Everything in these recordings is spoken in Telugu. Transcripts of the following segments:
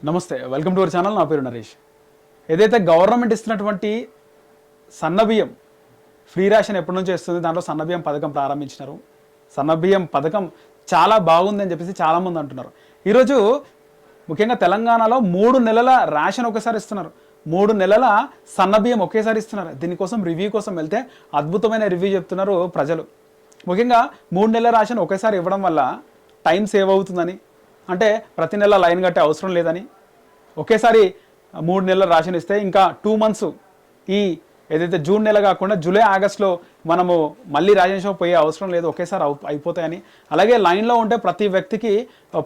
నమస్తే, వెల్కమ్ టు అవర్ ఛానల్. నా పేరు నరేష్. ఏదైతే గవర్నమెంట్ ఇస్తున్నటువంటి సన్నబియ్యం ఫ్రీ రేషన్ ఎప్పటి నుంచో ఇస్తుంది, దాంట్లో సన్నబియ్యం పథకం ప్రారంభించినారు. సన్నబియ్యం పథకం చాలా బాగుందని చెప్పేసి చాలామంది అంటున్నారు. ఈరోజు ముఖ్యంగా తెలంగాణలో 3 నెలల రేషన్ ఒకసారి ఇస్తున్నారు, 3 నెలల సన్నబియ్యం ఒకేసారి ఇస్తున్నారు. దీనికోసం రివ్యూ కోసం వెళ్తే అద్భుతమైన రివ్యూ చెప్తున్నారు ప్రజలు. ముఖ్యంగా 3 నెలల రేషన్ ఒకేసారి ఇవ్వడం వల్ల టైం సేవ్ అవుతుందని, అంటే ప్రతి నెల లైన్ కట్టే అవసరం లేదని, ఒకేసారి 3 నెలల రేషన్ ఇస్తే ఇంకా 2 మంత్స్ ఈ ఏదైతే జూన్ నెల కాకుండా జూలై ఆగస్టులో మనము మళ్ళీ రేషన్ షాప్ పోయే అవసరం లేదు, ఒకేసారి అయిపోతాయని. అలాగే లైన్లో ఉంటే ప్రతి వ్యక్తికి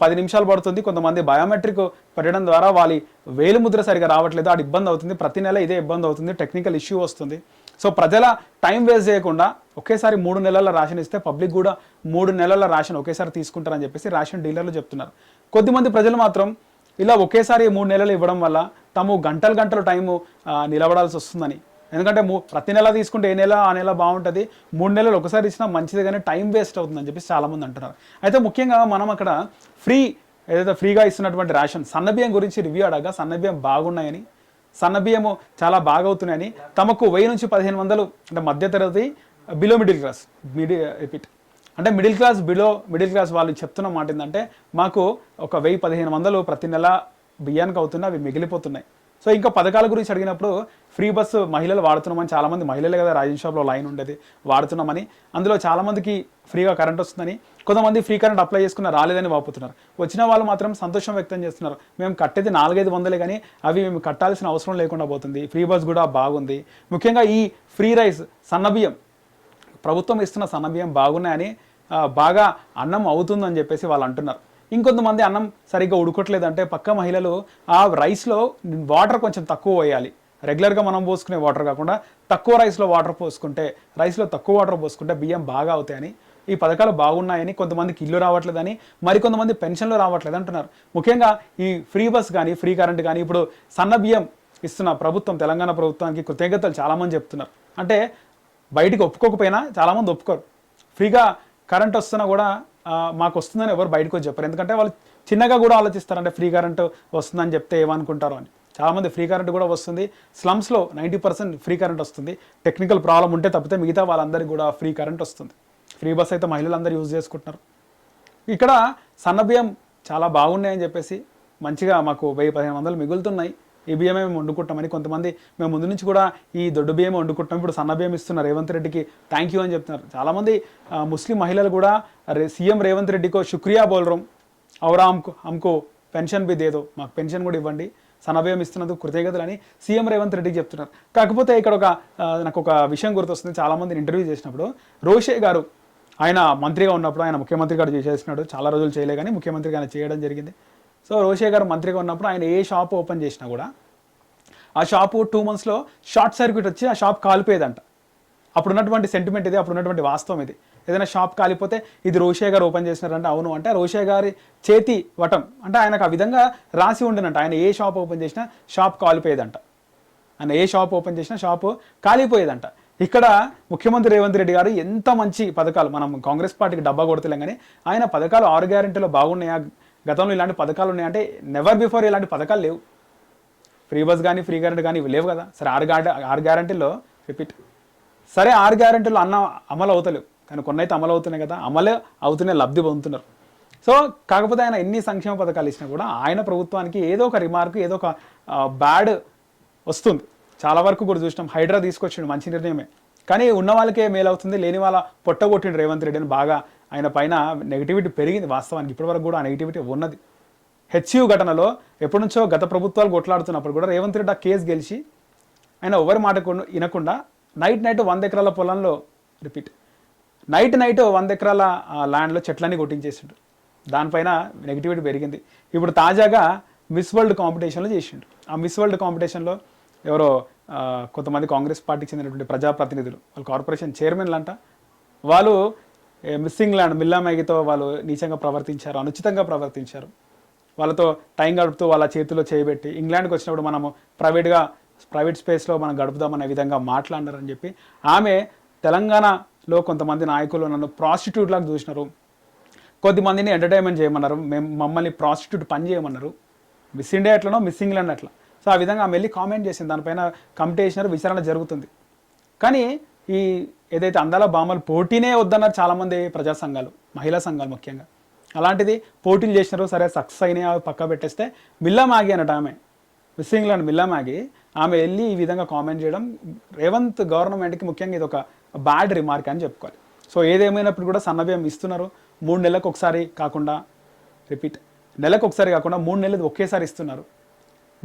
10 నిమిషాలు పడుతుంది. కొంతమంది బయోమెట్రిక్ పెట్టడం ద్వారా వాళ్ళ వేలు ముద్ర సరిగా రావట్లేదు, అది ఇబ్బంది అవుతుంది. ప్రతి నెల ఇదే ఇబ్బంది అవుతుంది, టెక్నికల్ ఇష్యూ వస్తుంది. సో ప్రజల టైం వేస్ట్ చేయకుండా ఒకేసారి 3 నెలల రేషన్ ఇస్తే పబ్లిక్ కూడా 3 నెలల రేషన్ ఒకేసారి తీసుకుంటారని చెప్పేసి రేషన్ డీలర్లు చెప్తున్నారు. కొద్దిమంది ప్రజలు మాత్రం ఇలా ఒకేసారి 3 నెలలు ఇవ్వడం వల్ల తాము గంటలు టైము నిలబడాల్సి వస్తుందని, ఎందుకంటే ప్రతి నెల తీసుకుంటే ఏ నెల ఆ నెల బాగుంటుంది, 3 నెలలు ఒకసారి ఇచ్చినా మంచిది, కానీ టైం వేస్ట్ అవుతుందని చెప్పేసి చాలామంది అంటున్నారు. అయితే ముఖ్యంగా మనం అక్కడ ఏదైతే ఫ్రీగా ఇస్తున్నటువంటి రేషన్ సన్నబియ్యం గురించి రివ్యూ అడగా సన్నబియ్యం బాగున్నాయని, సన్నబియ్యము చాలా బాగా అవుతున్నాయని, తమకు 1000 నుంచి 1500 అంటే మధ్యతరగతి బిలో మిడిల్ క్లాస్ అంటే మిడిల్ క్లాస్ వాళ్ళు చెప్తున్న మాట ఏంటంటే, మాకు ఒక 1000-1500 ప్రతి నెల బియ్యానికి అవుతున్నాయి, అవి మిగిలిపోతున్నాయి. సో ఇంకా పథకాల గురించి అడిగినప్పుడు ఫ్రీ బస్సు మహిళలు వాడుతున్నామని, చాలామంది మహిళలే కదా రేషన్ షాప్లో లైన్ ఉండేది, వాడుతున్నామని, అందులో చాలామందికి ఫ్రీగా కరెంట్ వస్తుందని, కొంతమంది ఫ్రీ కరెంట్ అప్లై చేసుకున్న రాలేదని వాపుతున్నారు. వచ్చిన వాళ్ళు మాత్రం సంతోషం వ్యక్తం చేస్తున్నారు. మేము కట్టేది 400-500 కానీ అవి మేము కట్టాల్సిన అవసరం లేకుండా పోతుంది, ఫ్రీ బస్ కూడా బాగుంది. ముఖ్యంగా ఈ ఫ్రీ రైస్ సన్నబియ్యం, ప్రభుత్వం ఇస్తున్న సన్నబియ్యం బాగున్నాయని, బాగా అన్నం అవుతుందని చెప్పేసి వాళ్ళు అంటున్నారు. ఇంకొంతమంది అన్నం సరిగ్గా ఉడకట్లేదంటే పక్క మహిళలు ఆ రైస్లో వాటర్ కొంచెం తక్కువ వేయాలి, రెగ్యులర్గా మనం పోసుకునే వాటర్ కాకుండా తక్కువ రైస్లో తక్కువ వాటర్ పోసుకుంటే బియ్యం బాగా అవుతాయని, ఈ పథకాలు బాగున్నాయని, కొంతమందికి ఇల్లు రావట్లేదని, మరికొంతమంది పెన్షన్లు రావట్లేదు అంటున్నారు. ముఖ్యంగా ఈ ఫ్రీ బస్ కానీ ఫ్రీ కరెంట్ కానీ ఇప్పుడు సన్న బియ్యం ఇస్తున్న ప్రభుత్వం, తెలంగాణ ప్రభుత్వానికి కృతజ్ఞతలు చాలామంది చెప్తున్నారు. అంటే బయటికి ఒప్పుకోకపోయినా చాలామంది ఒప్పుకోరు. ఫ్రీగా కరెంట్ వస్తున్నా కూడా మాకు వస్తుందని ఎవరు బయటకు వచ్చి చెప్పారు, ఎందుకంటే వాళ్ళు చిన్నగా కూడా ఆలోచిస్తారు. అంటే ఫ్రీ కరెంట్ వస్తుందని చెప్తే ఏమనుకుంటారు అని. చాలామంది ఫ్రీ కరెంట్ కూడా వస్తుంది, స్లమ్స్లో 90% ఫ్రీ కరెంట్ వస్తుంది. టెక్నికల్ ప్రాబ్లం ఉంటే తప్పితే మిగతా వాళ్ళందరికీ కూడా ఫ్రీ కరెంట్ వస్తుంది. ఫ్రీ బస్ అయితే మహిళలందరూ యూజ్ చేసుకుంటున్నారు. ఇక్కడ సన్నబియ్యం చాలా బాగున్నాయని చెప్పేసి మంచిగా మాకు 1000-1500 మిగులుతున్నాయి, ఈ బియ్యమే మేము వండుకుంటామని, కొంతమంది మేము ముందు నుంచి కూడా ఈ దొడ్డు బియ్యమే వండుకుంటాం, ఇప్పుడు సన్న బియ్యం ఇస్తున్నారు, రేవంత్ రెడ్డికి థ్యాంక్ యూ అని చెప్తున్నారు. చాలామంది ముస్లిం మహిళలు కూడా సీఎం రేవంత్ రెడ్డికో శుక్రియా బోల్రం, ఔరా హమ్కో పెన్షన్ బి దేదో, మాకు పెన్షన్ కూడా ఇవ్వండి, సన్నబియ్యం ఇస్తున్నందుకు కృతజ్ఞతలు అని సీఎం రేవంత్ రెడ్డికి చెప్తున్నారు. కాకపోతే ఇక్కడ నాకు ఒక విషయం గుర్తొస్తుంది. చాలామందిని ఇంటర్వ్యూ చేసినప్పుడు రోషే గారు, ఆయన మంత్రిగా ఉన్నప్పుడు, ఆయన ముఖ్యమంత్రి గారు చేసేసినాడు, చాలా రోజులు చేయలే కానీ ముఖ్యమంత్రిగా ఆయన చేయడం జరిగింది. సో రోషే గారు మంత్రిగా ఉన్నప్పుడు ఆయన ఏ షాప్ ఓపెన్ చేసినా కూడా ఆ షాపు 2 మంత్స్లో షార్ట్ సర్క్యూట్ వచ్చి ఆ షాప్ కాలిపోయేదంట. అప్పుడున్నటువంటి సెంటిమెంట్ ఇది, అప్పుడున్నటువంటి వాస్తవం ఇది. ఏదైనా షాప్ కాలిపోతే ఇది రోషే గారు ఓపెన్ చేసినారంటే అవును అంటే రోషే గారి చేతి వటం అంటే ఆయనకు ఆ విధంగా రాసి ఉండినంట. ఆయన ఏ షాప్ ఓపెన్ చేసినా షాప్ కాలిపోయేదంట, ఆయన ఏ షాప్ ఓపెన్ చేసినా షాపు కాలిపోయేదంట. ఇక్కడ ముఖ్యమంత్రి రేవంత్ రెడ్డి గారు ఎంత మంచి పథకాలు, మనం కాంగ్రెస్ పార్టీకి డబ్బా కొడతలేం కానీ ఆయన పథకాలు 6 గ్యారెంటీలో బాగున్నాయా, గతంలో ఇలాంటి పథకాలు ఉన్నాయంటే నెవర్ బిఫోర్ ఇలాంటి పథకాలు లేవు. ఫ్రీ బస్ కానీ ఫ్రీ కరెంట్ కానీ ఇవి లేవు కదా. సరే 6 గ్యారెంటీల్లో సరే 6 గ్యారెంటీలు అమలు అవుతలేవు, కానీ కొన్ని అయితే అమలు అవుతున్నాయి కదా, అమలు అవుతున్నాయి, లబ్ధి పొందుతున్నారు. సో కాకపోతే ఆయన ఎన్ని సంక్షేమ పథకాలు ఇచ్చినా కూడా ఆయన ప్రభుత్వానికి ఏదో ఒక రిమార్క్, ఏదో ఒక బ్యాడ్ వస్తుంది. చాలా వరకు కూడా చూసినాం. హైడ్రా తీసుకొచ్చిండు, మంచి నిర్ణయమే, కానీ ఉన్న వాళ్ళకే మేలు అవుతుంది, లేని వాళ్ళ పొట్టగొట్టిండు రేవంత్ రెడ్డి అని బాగా ఆయన పైన నెగిటివిటీ పెరిగింది. వాస్తవానికి ఇప్పటివరకు కూడా ఆ నెగిటివిటీ ఉన్నది. హెచ్యూ ఘటనలో ఎప్పటి నుంచో గత ప్రభుత్వాలు కొట్లాడుతున్నప్పుడు కూడా రేవంత్ రెడ్డి ఆ కేసు గెలిచి ఆయన ఎవరి మాట వినకుండా నైట్ 100 ఎకరాల పొలంలో నైట్ 100 ఎకరాల ల్యాండ్లో చెట్లన్నీ కొట్టించేసిండు. దానిపైన నెగిటివిటీ పెరిగింది. ఇప్పుడు తాజాగా మిస్ వరల్డ్ కాంపిటీషన్లో చేసిండు. ఆ మిస్ వరల్డ్ కాంపిటీషన్లో ఎవరో కొంతమంది కాంగ్రెస్ పార్టీకి చెందినటువంటి ప్రజాప్రతినిధులు, వాళ్ళు కార్పొరేషన్ చైర్మన్లు అంట, వాళ్ళు మిస్సింగ్ ల్యాండ్ మిల్లా మ్యాగీతో వాళ్ళు నీచంగా ప్రవర్తించారు, అనుచితంగా ప్రవర్తించారు. వాళ్ళతో టైం గడుపుతూ వాళ్ళ చేతిలో చేయబెట్టి ఇంగ్లాండ్కి వచ్చినప్పుడు మనము ప్రైవేట్ స్పేస్లో మనం గడుపుదామనే విధంగా మాట్లాడినారని చెప్పి ఆమె తెలంగాణలో కొంతమంది నాయకులు నన్ను ప్రాస్టిట్యూట్ లాగా చూసినారు, కొద్దిమందిని ఎంటర్టైన్మెంట్ చేయమన్నారు, మమ్మల్ని ప్రాస్టిట్యూట్ పని చేయమన్నారు, మిస్ ఇండియా ఎట్లనో మిస్ ఇంగ్లాండ్ అట్లా. సో ఆ విధంగా ఆమె వెళ్ళి కామెంట్ చేసింది, దానిపైన కమిటీ వేసినారు, విచారణ జరుగుతుంది. కానీ ఈ ఏదైతే అందాల భామలు పోటీనే వద్దన్నారు చాలామంది ప్రజా సంఘాలు, మహిళా సంఘాలు ముఖ్యంగా. అలాంటిది పోటీలు చేసినారు, సరే సక్సెస్ అయినాయి, అవి పక్క పెట్టేస్తే మిల్లా మ్యాగీ అన్నట్టు ఆమె, మిస్ ఇంగ్లాండ్ మిల్లా మ్యాగీ, ఆమె వెళ్ళి ఈ విధంగా కామెంట్ చేయడం రేవంత్ గవర్నమెంట్కి ముఖ్యంగా ఇది ఒక బ్యాడ్ రిమార్క్ అని చెప్పుకోవాలి. సో ఏదేమైనప్పుడు కూడా సన్నబియ్యం ఇస్తున్నారు, 3 నెలలకు ఒకసారి కాకుండా, రిపీట్, నెలకు ఒకసారి కాకుండా 3 నెలలు ఒకేసారి ఇస్తున్నారు.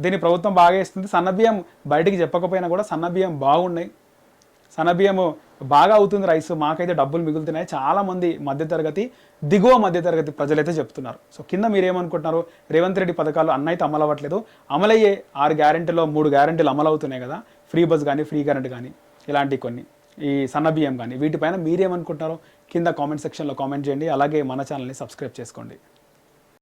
దీన్ని ప్రభుత్వం బాగా ఇస్తుంది. సన్నబియ్యం బయటికి చెప్పకపోయినా కూడా సన్నబియ్యం బాగున్నాయి, సన్నబియ్యము బాగా అవుతుంది రైస్, మాకైతే డబ్బులు మిగులుతున్నాయి చాలామంది మధ్యతరగతి, దిగువ మధ్యతరగతి ప్రజలైతే చెప్తున్నారు. సో కింద మీరేమనుకుంటున్నారు, రేవంత్ రెడ్డి పథకాలు అన్నైతే అమలు అవ్వట్లేదు, అమలయ్యే 6 గ్యారెంటీలో 3 గ్యారెంటీలు అమలు అవుతున్నాయి కదా, ఫ్రీ బస్ కానీ, ఫ్రీ కరెంట్ కానీ, ఇలాంటి కొన్ని, ఈ సన్నబియ్యం కానీ, వీటిపైన మీరేమనుకుంటున్నారో కింద కామెంట్ సెక్షన్లో కామెంట్ చేయండి. అలాగే మన ఛానల్ని సబ్స్క్రైబ్ చేసుకోండి.